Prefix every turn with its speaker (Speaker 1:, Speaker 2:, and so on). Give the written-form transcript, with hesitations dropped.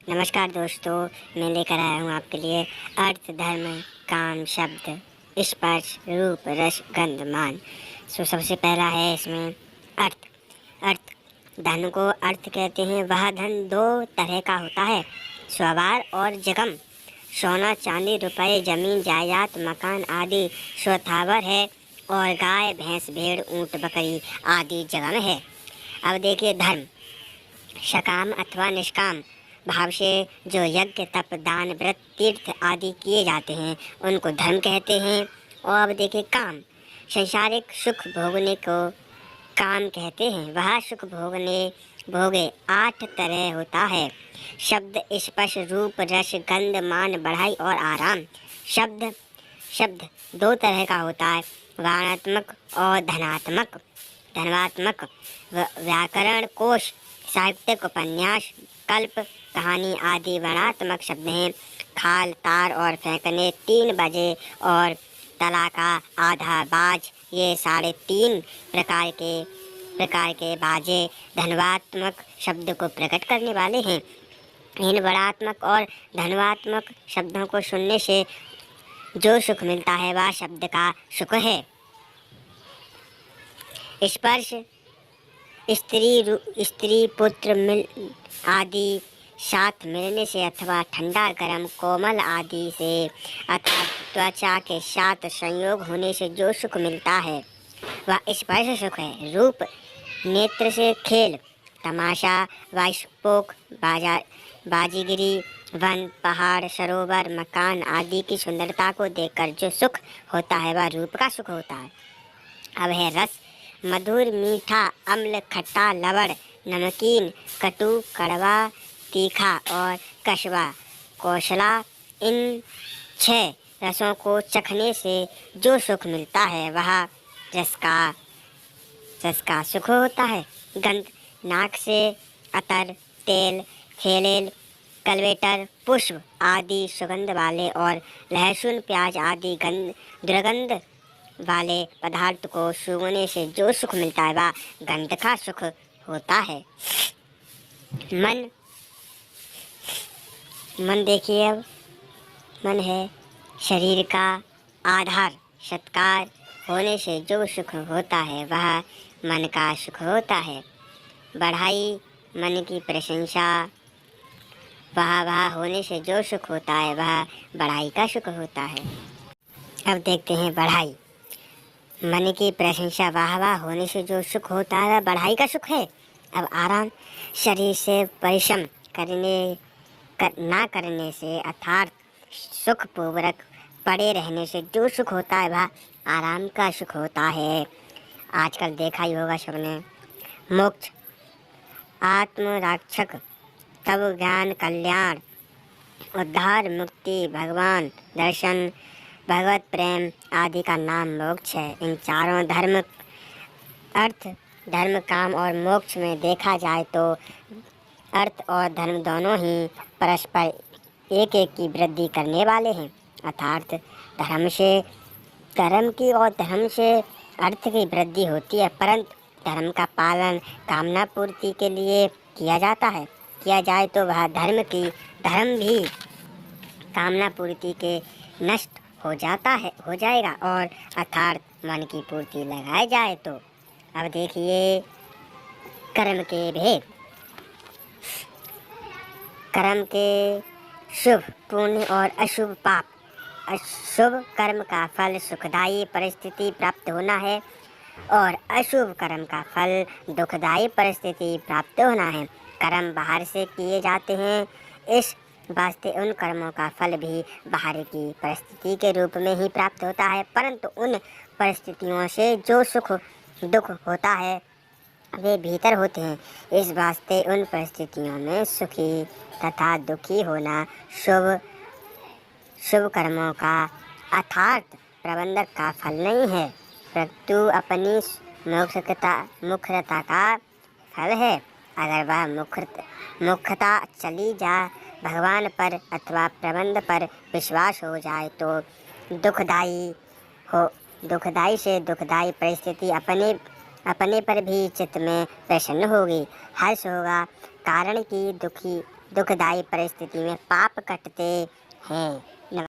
Speaker 1: नमस्कार दोस्तों, मैं लेकर आया हूँ आपके लिए अर्थ, धर्म, काम, शब्द, स्पर्श, रूप, रस, गंध, मान। सबसे पहला है इसमें अर्थ। अर्थ, धन को अर्थ कहते हैं। वह धन दो तरह का होता है, स्ववार और जगम। सोना, चांदी, रुपये, जमीन, जायदाद, मकान आदि स्वथावर है और गाय, भैंस, भेड़, ऊँट, बकरी आदि जगम है। अब देखिए धर्म, सकाम अथवा निष्काम भाव से जो यज्ञ, तप, दान, व्रत, तीर्थ आदि किए जाते हैं उनको धर्म कहते हैं। और अब देखिए काम, संसारिक सुख भोगने को काम कहते हैं। वह सुख भोगे 8 तरह होता है, शब्द, स्पर्श, रूप, रस, गंध, मान, बढ़ाई और आराम। शब्द शब्द 2 तरह का होता है, वर्णात्मक और धनात्मक। धनात्मक व्याकरण, कोश, साहित्यिक, उपन्यास, कल्प, कहानी आदि वर्णात्मक शब्द हैं। खाल, तार और फेंकने, 3 बजे और तला का आधा बाज, ये 3.5 प्रकार के बाजे धनवात्मक शब्द को प्रकट करने वाले हैं। इन वर्णात्मक और धनवात्मक शब्दों को सुनने से जो सुख मिलता है वह शब्द का सुख है। स्पर्श, स्त्री पुत्र मिल आदि साथ मिलने से अथवा ठंडा गरम कोमल आदि से अथवा त्वचा के साथ संयोग होने से जो सुख मिलता है वह स्पर्श सुख है। रूप, नेत्र से खेल, तमाशा, वाइस्पोक, बाजीगिरी, वन, पहाड़, सरोवर, मकान आदि की सुंदरता को देखकर जो सुख होता है वह रूप का सुख होता है। अब है रस, मधुर, मीठा, अम्ल, खट्टा, लवण, नमकीन, कटु, कड़वा, तीखा और कषवा, कौशला। इन 6 रसों को चखने से जो सुख मिलता है वह रस का सुख होता है। गंध, नाक से अतर, तेल, थेलेल, कल्वेटर, पुष्प आदि सुगंध वाले और लहसुन, प्याज आदि दुर्गंध वाले पदार्थ को सूंघने से जो सुख मिलता है वह गंध का सुख होता है। मन देखिए, अब मन है शरीर का आधार। सत्कार होने से जो सुख होता है वह मन का सुख होता है। बढ़ाई, मन की प्रशंसा, वाह होने से जो सुख होता है वह बढ़ाई का सुख होता है। अब देखते हैं बढ़ाई। मन की प्रशंसा, वाह होने से जो सुख होता है वह बढ़ाई का सुख है। अब आराम, शरीर से परिश्रम ना करने से अर्थात सुखपूर्वक पड़े रहने से जो सुख होता है वह आराम का सुख होता है। आजकल देखा ही होगा सबने, मोक्ष, आत्मरक्षक, तब ज्ञान, कल्याण, उद्धार, मुक्ति, भगवान दर्शन, भगवत प्रेम आदि का नाम मोक्ष है। इन चारों अर्थ, धर्म, काम और मोक्ष में देखा जाए तो अर्थ और धर्म दोनों ही परस्पर एक की वृद्धि करने वाले हैं। अर्थात धर्म से कर्म की और धर्म से अर्थ की वृद्धि होती है, परंतु धर्म का पालन कामना पूर्ति के लिए किया जाए तो वह धर्म भी कामना पूर्ति के नष्ट हो जाएगा और अर्थात मन की पूर्ति लगाई जाए तो। अब देखिए कर्म के भेद। कर्म के शुभ, पुण्य और अशुभ पाप। अशुभ कर्म का फल सुखदायी परिस्थिति प्राप्त होना है और अशुभ कर्म का फल दुखदायी परिस्थिति प्राप्त होना है। कर्म बाहर से किए जाते हैं, इस वास्ते उन कर्मों का फल भी बाहर की परिस्थिति के रूप में ही प्राप्त होता है, परंतु उन परिस्थितियों से जो सुख दुख होता है वे भीतर होते हैं। इस वास्ते उन परिस्थितियों में सुखी तथा दुखी होना शुभ कर्मों का अर्थात प्रबंधक का फल नहीं है, परंतु अपनी मुख्यता का फल है। अगर वह मुख्यता चली जा भगवान पर अथवा प्रबंध पर विश्वास हो जाए तो दुखदाई से दुखदाई परिस्थिति अपने पर भी चित्त में प्रसन्न होगी, हर्ष होगा। कारण कि दुखदाई परिस्थिति में पाप कटते हैं।